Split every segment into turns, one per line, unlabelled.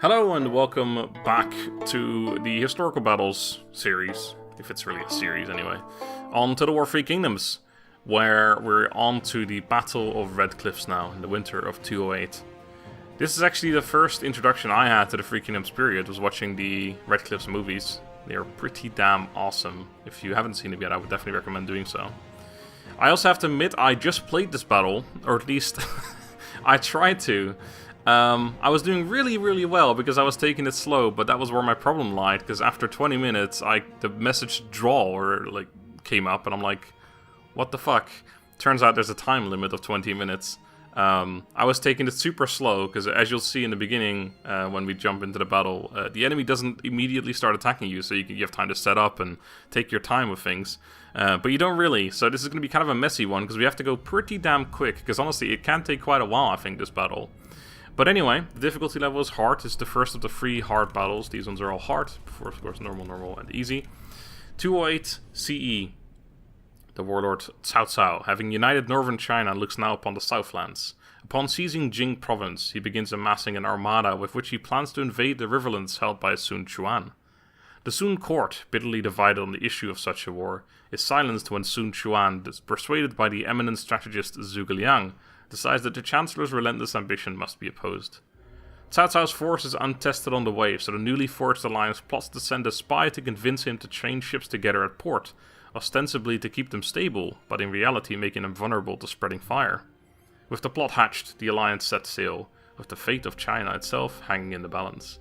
Hello and welcome back to the Historical Battles series, if it's really a series anyway, on to the War Three Kingdoms, where we're on to the Battle of Red Cliffs now, in the winter of 208. This is actually the first introduction I had to the Three Kingdoms period, was watching the Red Cliffs movies. They are pretty damn awesome. If you haven't seen them yet, I would definitely recommend doing so. I also have to admit, I just played this battle, or at least I tried to. I was doing really well because I was taking it slow, but that was where my problem lied, because after 20 minutes, the message draw came up, and I'm like, what the fuck? Turns out there's a time limit of 20 minutes. I was taking it super slow, because as you'll see in the beginning, when we jump into the battle, the enemy doesn't immediately start attacking you, so you have time to set up and take your time with things. But you don't really, so this is going to be kind of a messy one, because we have to go pretty damn quick, because honestly, it can take quite a while, I think, this battle. But anyway, the difficulty level is hard. It's the first of the 3 hard battles. These ones are all hard. Before, of course, normal, and easy. 208 CE. The warlord Cao Cao, having united northern China, looks now upon the southlands. Upon seizing Jing province, he begins amassing an armada with which he plans to invade the riverlands held by Sun Quan. The Sun court, bitterly divided on the issue of such a war, is silenced when Sun Quan, persuaded by the eminent strategist Zhuge Liang, decides that the chancellor's relentless ambition must be opposed. Cao Cao's force is untested on the way, so the newly forged alliance plots to send a spy to convince him to train ships together at port, ostensibly to keep them stable, but in reality making them vulnerable to spreading fire. With the plot hatched, the alliance sets sail, with the fate of China itself hanging in the balance.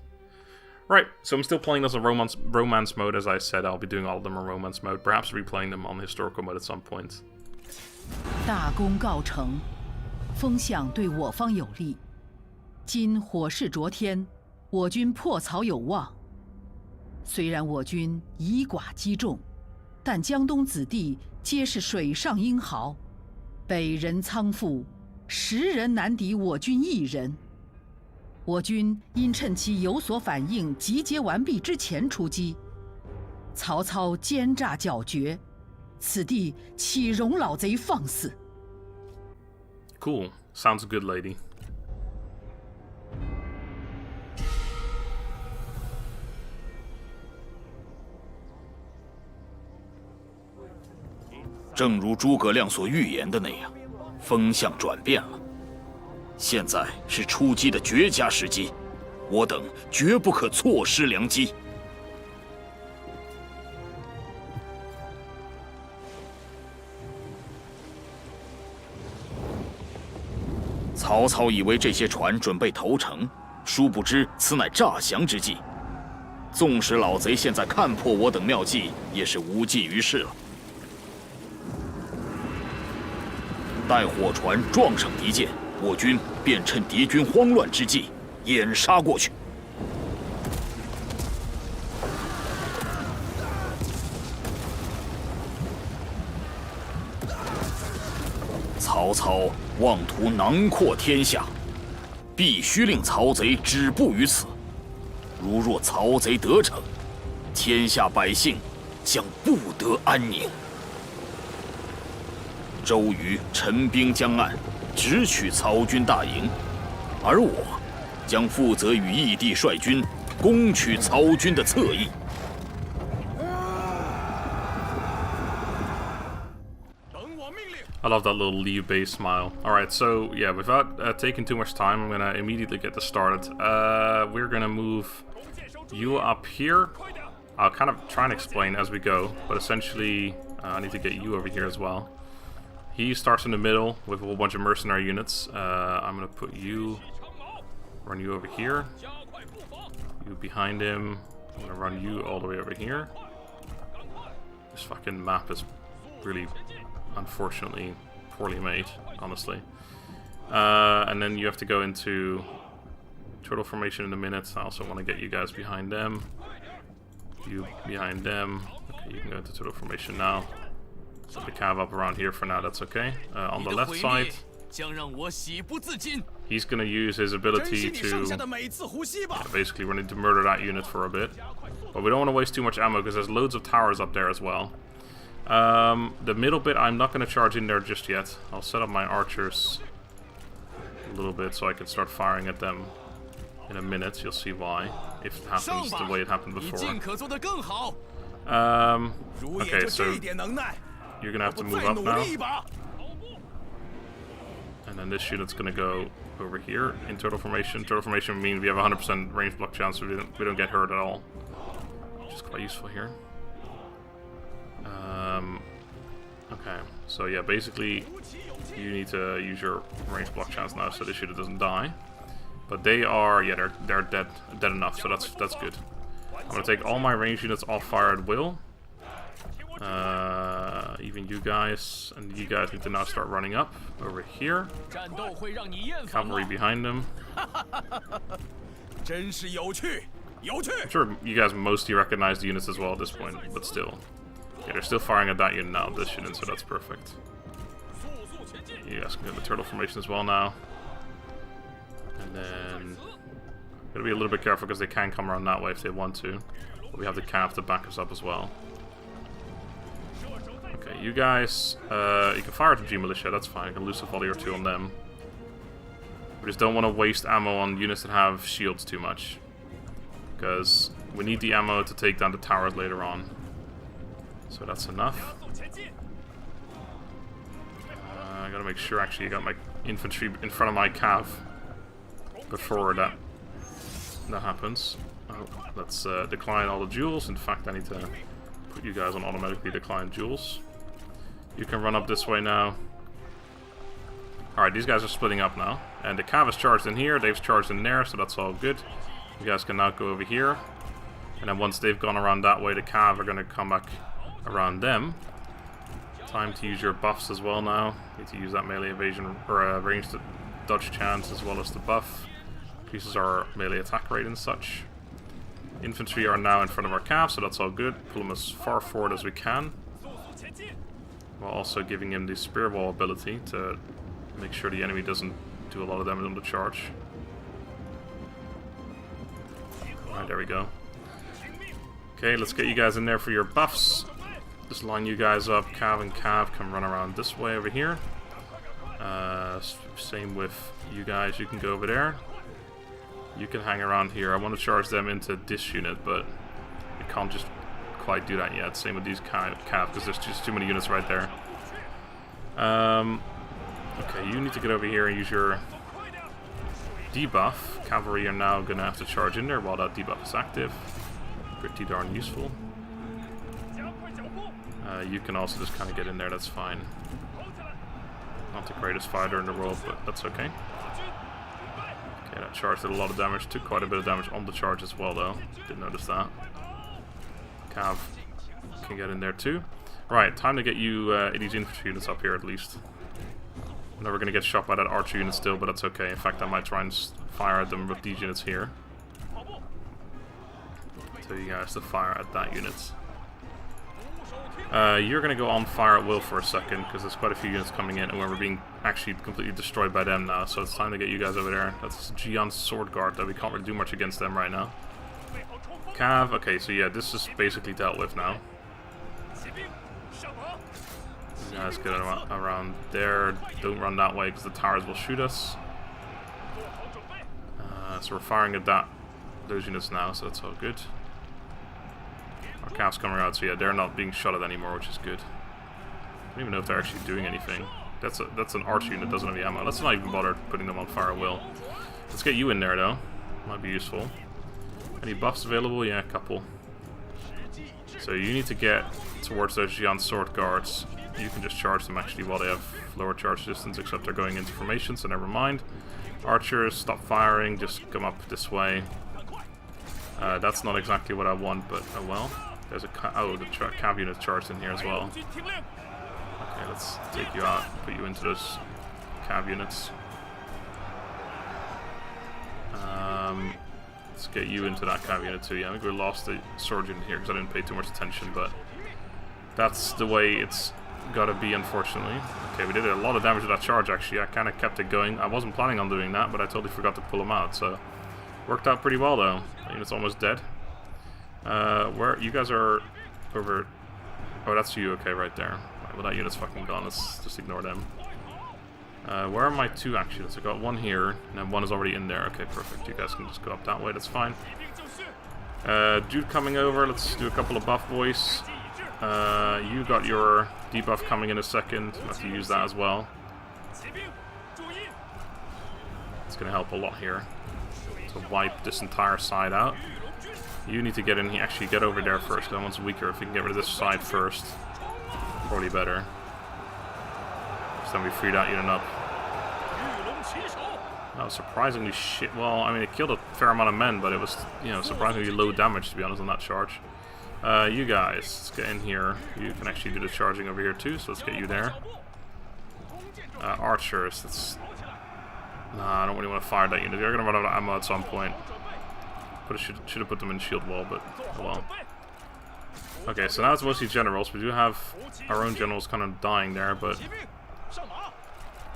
Right, so I'm still playing this on romance mode, as I said. I'll be doing all of them on romance mode, perhaps replaying them on historical mode at some point.
大功告成，风向对我方有利。今火势灼天，我军破曹有望。虽然我军以寡击众，但江东子弟皆是水上英豪，北人仓促，10人难敌我军1人。我军因趁其有所反应，集结完毕之前出击。曹操奸诈狡绝，此地岂容老贼放肆？
Cool. Sounds good, lady.
正如诸葛亮所预言的那样，风向转变了。现在是出击的绝佳时机，我等绝不可错失良机。曹操以为这些船准备投诚，殊不知此乃诈降之计。纵使老贼现在看破我等妙计，也是无济于事了。待火船撞上敌舰，我军便趁敌军慌乱之际掩杀过去。曹操妄图囊括天下，必须令曹贼止步于此。如若曹贼得逞，天下百姓将不得安宁。周瑜陈兵江岸，直取曹军大营，而我将负责与义帝率军攻取曹军的侧翼。
I love that little Liu-based smile. Alright, so yeah, without taking too much time, I'm gonna immediately get this started. We're gonna move you up here. I'll kind of try and explain as we go, but essentially I need to get you over here as well. He starts in the middle with a whole bunch of mercenary units. I'm gonna put you, run you over here. You behind him. I'm gonna run you all the way over here. This fucking map is really, unfortunately, poorly made, honestly. And then you have to go into turtle formation in a minute. I also want to get you guys behind them. You behind them. Okay, you can go into turtle formation now. Set the cav up around here for now, that's okay. On the left side, he's going to use his ability to basically run into murder that unit for a bit. But we don't want to waste too much ammo because there's loads of towers up there as well. The middle bit I'm not going to charge in there just yet. I'll set up my archers a little bit so I can start firing at them in a minute. You'll see why, if it happens the way it happened before. Okay, so you're gonna have to move up now. And then this unit's gonna go over here in turtle formation. Turtle formation means we have 100% range block chance, so we don't get hurt at all. Which is quite useful here. Okay, so yeah, basically you need to use your range block chance now, so this unit doesn't die. But they are, yeah, they're dead enough, so that's good. I'm gonna take all my range units off fire at will. Even you guys, and you guys need to now start running up over here. Cavalry behind them. I'm sure you guys mostly recognize the units as well at this point, but still. Yeah, they're still firing at that unit now, this unit, so that's perfect. You guys can get the turtle formation as well now. And then gotta be a little bit careful because they can come around that way if they want to. But we have the cav to back us up as well. Okay, you guys, you can fire at the G militia, that's fine. You can lose a volley or two on them. We just don't want to waste ammo on units that have shields too much, because we need the ammo to take down the towers later on. So that's enough. I gotta make sure actually I got my infantry in front of my cav before that happens. Oh, let's decline all the jewels. In fact, I need to put you guys on automatically decline jewels. You can run up this way now. Alright, these guys are splitting up now. And the cav is charged in here, they've charged in there, so that's all good. You guys can now go over here. And then once they've gone around that way, the cav are going to come back around them. Time to use your buffs as well now. You need to use that melee evasion, or ranged dodge chance, as well as the buff. Increases our melee attack rate and such. Infantry are now in front of our cav, so that's all good. Pull them as far forward as we can. While also giving him the spear wall ability to make sure the enemy doesn't do a lot of damage on the charge. Alright, there we go. Okay, let's get you guys in there for your buffs. Just line you guys up. Cav and cav can run around this way over here. Same with you guys. You can go over there. You can hang around here. I want to charge them into this unit, but we can't just quite do that yet. Same with these cav, because there's just too many units right there. Okay, you need to get over here and use your debuff. Cavalry are now going to have to charge in there while that debuff is active. Pretty darn useful. You can also just kind of get in there, that's fine. Not the greatest fighter in the world, but that's okay. Okay, that charge did a lot of damage. Took quite a bit of damage on the charge as well, though. Didn't notice that. Cav can get in there too. Right, time to get you these infantry units up here at least. I know we're going to get shot by that archer unit still, but that's okay. In fact, I might try and fire at them with these units here. So you guys to fire at that unit. You're going to go on fire at will for a second, because there's quite a few units coming in, and we're being actually completely destroyed by them now, so it's time to get you guys over there. That's Jian's sword guard, that we can't really do much against them right now. Cav, okay, so yeah, this is basically dealt with now. You guys get around there, don't run that way, because the towers will shoot us. So we're firing at those units now, so that's all good. Our cav's coming out, so yeah, they're not being shot at anymore, which is good. I don't even know if they're actually doing anything. That's an archer unit that doesn't have any ammo. Let's not even bother putting them on fire at will. Let's get you in there, though. Might be useful. Any buffs available? Yeah, a couple. So you need to get towards those Jian sword guards. You can just charge them, actually, while they have lower charge distance, except they're going into formation, so never mind. Archers, stop firing, just come up this way. That's not exactly what I want, but oh well. There's a the cav unit charged in here as well. Okay, let's take you out, put you into those cav units. Let's get you into that cav unit too. Yeah, I think we lost the sword unit here because I didn't pay too much attention, but that's the way it's gotta be, unfortunately. Okay, we did a lot of damage to that charge, actually. I kind of kept it going. I wasn't planning on doing that, but I totally forgot to pull him out, so worked out pretty well, though. That unit's almost dead. Where you guys are over... Oh, that's you. Okay, right there. Right, well, that unit's fucking gone. Let's just ignore them. Where are my two actions? I got one here, and then one is already in there. Okay, perfect. You guys can just go up that way, that's fine. Dude coming over, let's do a couple of buff boys. You got your debuff coming in a second. I have to use that as well. It's gonna help a lot here to wipe this entire side out. You need to get in here, actually get over there first. That one's weaker. If we can get rid of this side first, probably better. So then we free that unit up. That was surprisingly shit. Well, I mean, it killed a fair amount of men, but it was, you know, surprisingly low damage, to be honest, on that charge. You guys, let's get in here. You can actually do the charging over here too, so let's get you there. Archers, that's... Nah, I don't really want to fire that unit. They're going to run out of ammo at some point. But I should have put them in shield wall, but oh well. Okay, so now it's mostly generals. We do have our own generals kind of dying there, but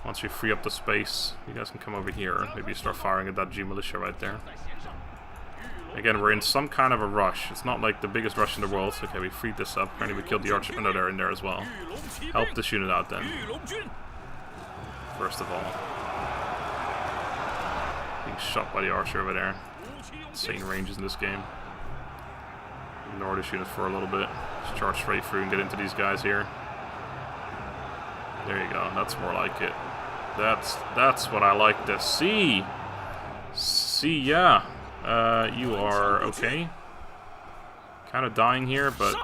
once we free up the space, you guys can come over here. Maybe start firing at that G militia right there. Again, we're in some kind of a rush. It's not like the biggest rush in the world. Okay, we freed this up. Apparently we killed the archer. No, they're in there as well. Help this unit out then. First of all. Being shot by the archer over there. Insane ranges in this game. Ignore this unit for a little bit. Just charge straight through and get into these guys here. There you go. That's more like it. That's what I like to see. See, yeah. You are okay. Kind of dying here, but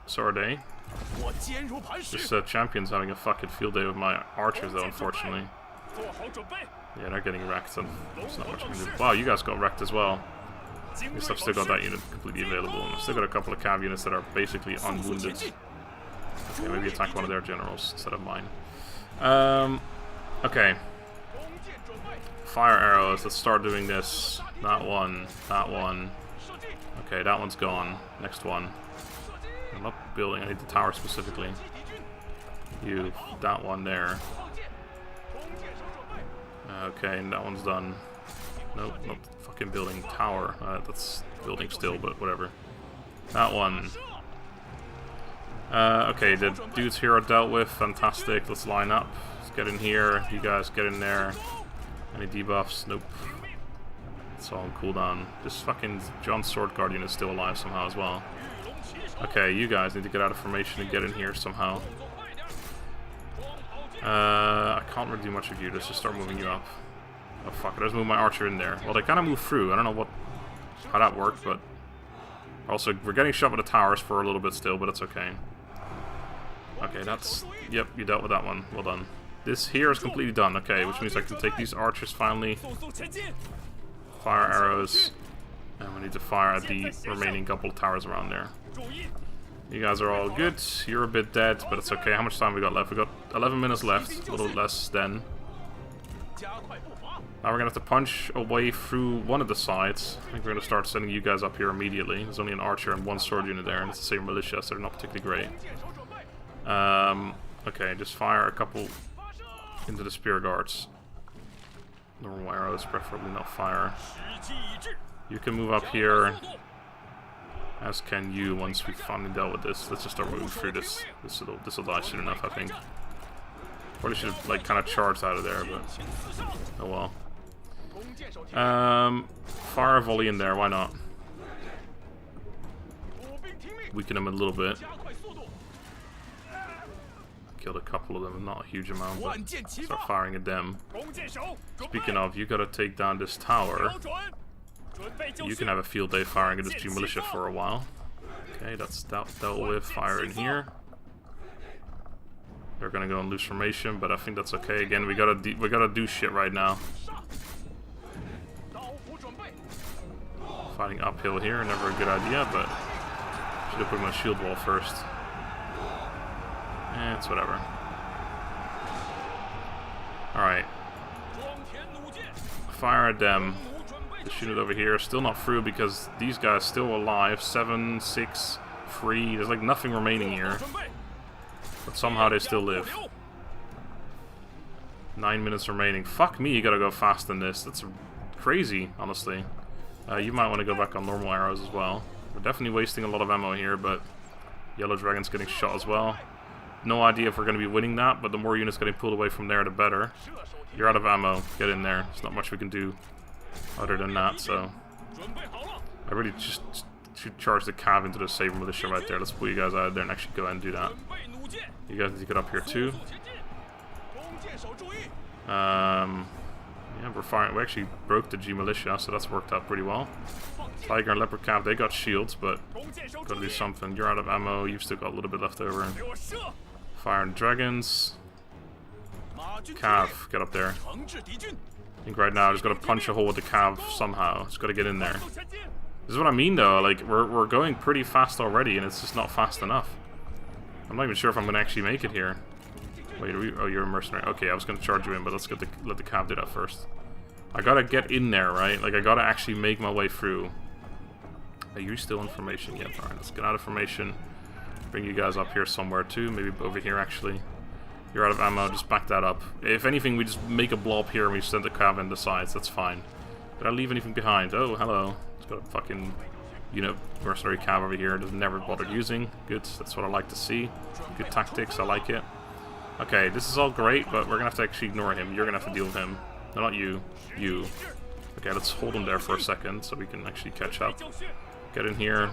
so are they. This champion's having a fucking field day with my archers, though, unfortunately. Yeah, they're getting wrecked, so there's not much I can do. Wow, you guys got wrecked as well. At least I've still got that unit completely available, and I've still got a couple of cav units that are basically unwounded. Okay, maybe attack one of their generals instead of mine. Okay. Fire arrows, let's start doing this. That one, that one. Okay, that one's gone. Next one. I'm not building, I need the tower specifically. You, that one there. Okay, and that one's done. Nope, not fucking building tower. That's building still, but whatever. That one. Okay, the dudes here are dealt with. Fantastic. Let's line up. Let's get in here. You guys get in there. Any debuffs? Nope. It's all on cooldown. This fucking John Sword Guardian is still alive somehow as well. Okay, you guys need to get out of formation and get in here somehow. I can't really do much of you. Let's just start moving you up. Oh fuck, let's move my archer in there. Well, they kind of move through. I don't know how that worked, but... Also, we're getting shot with the towers for a little bit still, but it's okay. Okay, that's... Yep, you dealt with that one. Well done. This here is completely done. Okay, which means I can take these archers finally. Fire arrows. And we need to fire at the remaining couple of towers around there. You guys are all good. You're a bit dead, but it's okay. How much time we got left? We got 11 minutes left. A little less then. Now we're going to have to punch a way through one of the sides. I think we're going to start sending you guys up here immediately. There's only an archer and one sword unit there, and it's the same militia, so they're not particularly great. Okay, just fire a couple into the spear guards. Normal arrows, preferably not fire. You can move up here, as can you once we've finally dealt with this. Let's just start moving through this. This will die soon enough, I think. Probably should have, like, kind of charged out of there, but oh well. Fire a volley in there, why not? Weaken them a little bit. Killed a couple of them, not a huge amount, but start firing at them. Speaking of, you gotta take down this tower. You can have a field day firing at this G militia for a while. Okay, that's dealt with. Fire in here. They're gonna go in loose formation, but I think that's okay. Again, we gotta do shit right now. Fighting uphill here, never a good idea, but should have put him on shield wall first. It's whatever. Alright. Fire at them. This unit over here, still not through because these guys still alive. 7, 6, 3. There's like nothing remaining here. But somehow they still live. 9 minutes remaining. Fuck me, you gotta go fast in this. That's crazy, honestly. You might want to go back on normal arrows as well. We're definitely wasting a lot of ammo here, but Yellow Dragon's getting shot as well. No idea if we're going to be winning that, but the more units getting pulled away from there, the better. You're out of ammo. Get in there. There's not much we can do other than that, so... I really just should charge the cav into the saber militia right there. Let's pull you guys out of there and actually go ahead and do that. You guys need to get up here too. Yeah, we're firing. We actually broke the G militia, so that's worked out pretty well. Tiger and leopard cav, they got shields, but gotta do something. You're out of ammo. You've still got a little bit left over. Firing dragons. Cav, get up there. I think right now I just gotta punch a hole with the cav somehow. Just gotta get in there. This is what I mean though, like we're going pretty fast already and it's just not fast enough. I'm not even sure if I'm gonna actually make it here. Wait, oh, you're a mercenary. Okay, I was gonna charge you in, but let's let the cav do that first. I gotta get in there, right? Like I gotta actually make my way through. Are you still in formation? Yep, alright, let's get out of formation. Bring you guys up here somewhere too, maybe over here actually. You're out of ammo, just back that up. If anything, we just make a blob here and we send the cav in the sides, that's fine. Did I leave anything behind? Oh, hello. It's got a fucking, you know, mercenary cav over here that I've never bothered using. Good, that's what I like to see. Good tactics, I like it. Okay, this is all great, but we're gonna have to actually ignore him. You're gonna have to deal with him. No, not you. You. Okay, let's hold him there for a second so we can actually catch up. Get in here.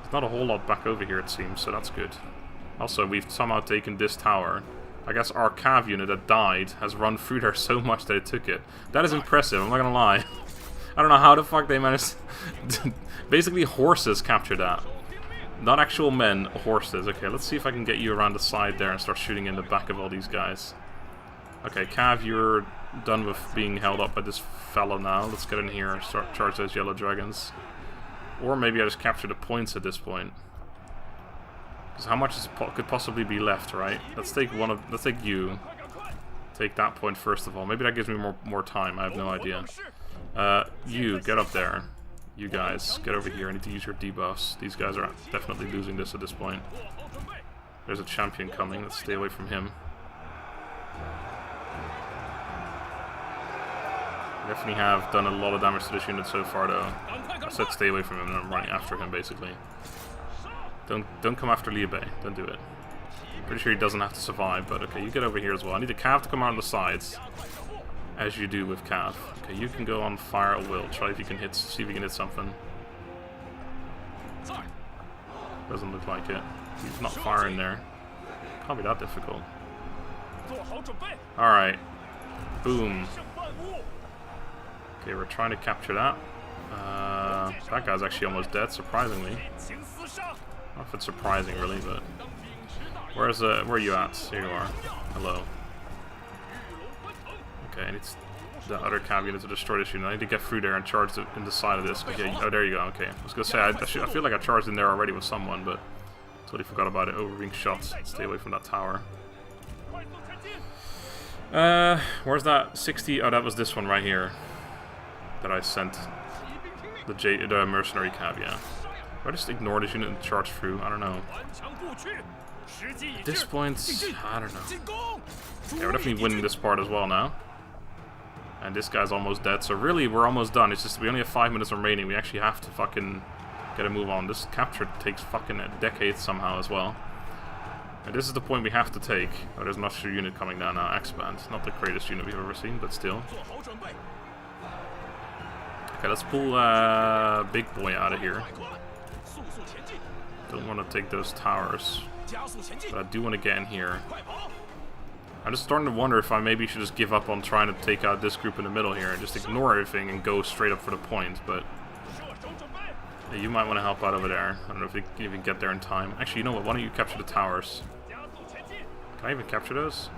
There's not a whole lot back over here, it seems, so that's good. Also, we've somehow taken this tower. I guess our cav unit that died has run through there so much that it took it. That is impressive, I'm not gonna lie. I don't know how the fuck they managed to basically horses captured that. Not actual men, horses. Okay, let's see if I can get you around the side there and start shooting in the back of all these guys. Okay, cav, you're done with being held up by this fellow now. Let's get in here and start charge those yellow dragons. Or maybe I just capture the points at this point. Because how much could possibly be left, right? Let's take let's take you. Take that point first of all. Maybe that gives me more time. I have no idea. You get up there. You guys get over here. I need to use your debuffs. These guys are definitely losing this at this point. There's a champion coming. Let's stay away from him. Definitely have done a lot of damage to this unit so far, though. I said stay away from him, and I'm running after him basically. Don't come after Liu Bei. Don't do it. Pretty sure he doesn't have to survive, but okay, you get over here as well. I need the cav to come out on the sides, as you do with cav. Okay, you can go on fire at will. Try if you can hit. See if you can hit something. Doesn't look like it. He's not firing there. Can't be that difficult. All right. Boom. Okay, we're trying to capture that. That guy's actually almost dead, surprisingly. I don't know if it's surprising, really, but... where are you at? Here you are. Hello. Okay, I need the other cav unit to destroy this unit. I need to get through there and charge in the side of this. Okay, oh, there you go. Okay, I was gonna say, I feel like I charged in there already with someone, but totally forgot about it. Oh, we're being shot. Stay away from that tower. Where's that 60? Oh, that was this one right here that I sent. The mercenary cav, yeah. Do I just ignore this unit and charge through? I don't know. At this point, I don't know. Yeah, we're definitely winning this part as well now. And this guy's almost dead, so really we're almost done. It's just we only have 5 minutes remaining. We actually have to fucking get a move on. This capture takes fucking a decade somehow as well. And this is the point we have to take. Oh, there's another unit coming down now, X-Band. Not the greatest unit we've ever seen, but still. Okay, let's pull Big Boy out of here. Don't want to take those towers, but I do want to get in here. I'm just starting to wonder if I maybe should just give up on trying to take out this group in the middle here and just ignore everything and go straight up for the point, but... yeah, you might want to help out over there. I don't know if you can even get there in time. Actually, you know what? Why don't you capture the towers? Can I even capture those?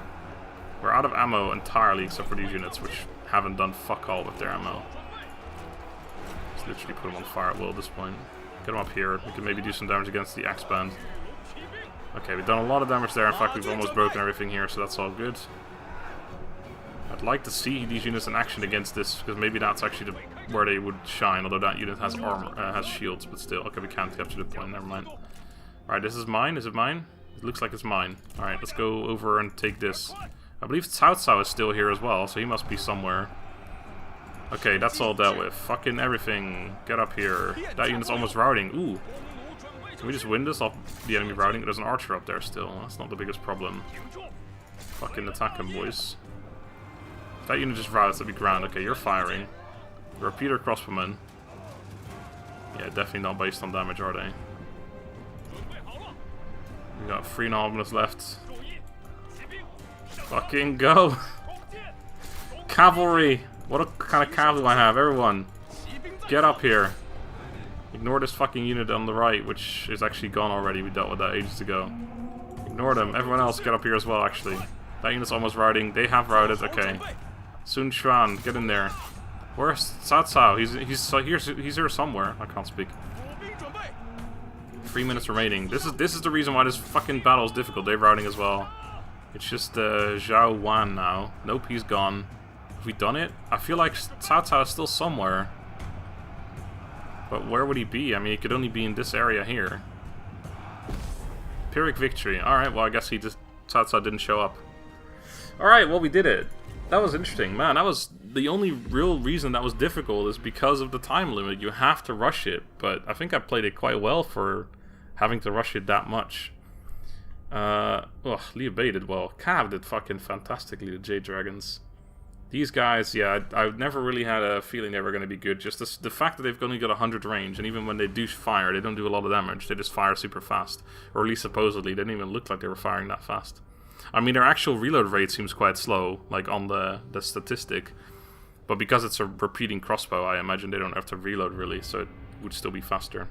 We're out of ammo entirely except for these units, which haven't done fuck all with their ammo. Just literally put them on fire at will at this point. Get them up here. We can maybe do some damage against the X-Band. Okay, we've done a lot of damage there. In fact, we've almost broken everything here, so that's all good. I'd like to see these units in action against this, because maybe that's actually where they would shine, although that unit has armor, has shields, but still. Okay, we can't capture the point, never mind. Alright, this is mine. Is it mine? It looks like it's mine. Alright, let's go over and take this. I believe Cao Cao is still here as well, so he must be somewhere. Okay, that's all dealt with. Fucking everything. Get up here. That unit's almost routing. Ooh. Can we just win this off the enemy routing? There's an archer up there still. That's not the biggest problem. Fucking attack him, boys. That unit just routed to be ground. Okay, you're firing. Repeater crossbowmen. Yeah, definitely not based on damage, are they? We got 3.5 minutes left. Fucking go! Cavalry! What kind of cavalry do I have? Everyone, get up here. Ignore this fucking unit on the right, which is actually gone already. We dealt with that ages ago. Ignore them. Everyone else get up here as well, actually. That unit's almost routing. They have routed. Okay. Sun Quan, get in there. Where's Cao Cao? He's here somewhere. I can't speak. 3 minutes remaining. This is the reason why this fucking battle is difficult. They're routing as well. It's just Zhao Wan now. Nope, he's gone. Have we done it? I feel like Cao Cao is still somewhere. But where would he be? I mean, he could only be in this area here. Pyrrhic victory. Alright, well, I guess Cao Cao didn't show up. Alright, well, we did it. That was interesting. Man, that was the only real reason that was difficult is because of the time limit. You have to rush it. But I think I played it quite well for having to rush it that much. Liu Bei did well. Cav did fucking fantastically, the Jade Dragons. These guys, yeah, I've never really had a feeling they were going to be good. Just the fact that they've only got 100 range, and even when they do fire, they don't do a lot of damage. They just fire super fast. Or at least supposedly, they didn't even look like they were firing that fast. I mean, their actual reload rate seems quite slow, like on the statistic. But because it's a repeating crossbow, I imagine they don't have to reload really, so it would still be faster.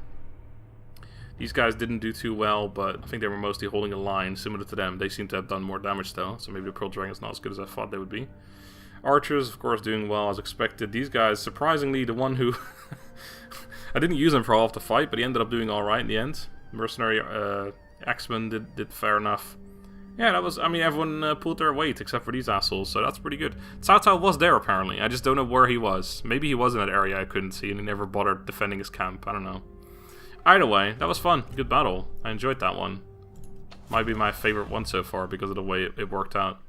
These guys didn't do too well, but I think they were mostly holding a line similar to them. They seem to have done more damage though, so maybe the Pearl Dragon's not as good as I thought they would be. Archers, of course, doing well as expected. These guys, surprisingly, the one who... I didn't use him for half the fight, but he ended up doing alright in the end. Mercenary Axeman did fair enough. Yeah, that was... I mean, everyone pulled their weight except for these assholes, so that's pretty good. Cao Cao was there, apparently. I just don't know where he was. Maybe he was in that area I couldn't see, and he never bothered defending his camp. I don't know. Either way, that was fun. Good battle. I enjoyed that one. Might be my favorite one so far because of the way it worked out.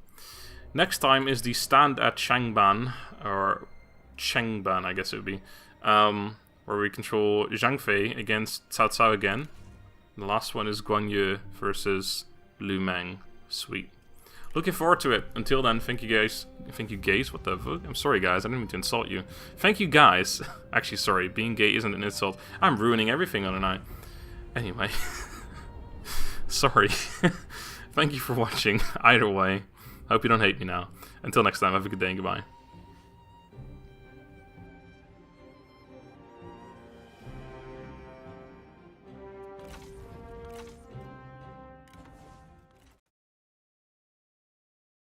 Next time is the stand at Changban, or Chengban, I guess it would be, where we control Zhang Fei against Cao Cao again. The last one is Guan Yu versus Lu Meng. Sweet. Looking forward to it. Until then, thank you guys. Thank you guys? What the fuck? I'm sorry guys, I didn't mean to insult you. Thank you guys. Actually, sorry, being gay isn't an insult. I'm ruining everything on a night. Anyway. Sorry. Thank you for watching. Either way. Hope you don't hate me now. Until next time, have a good day and goodbye.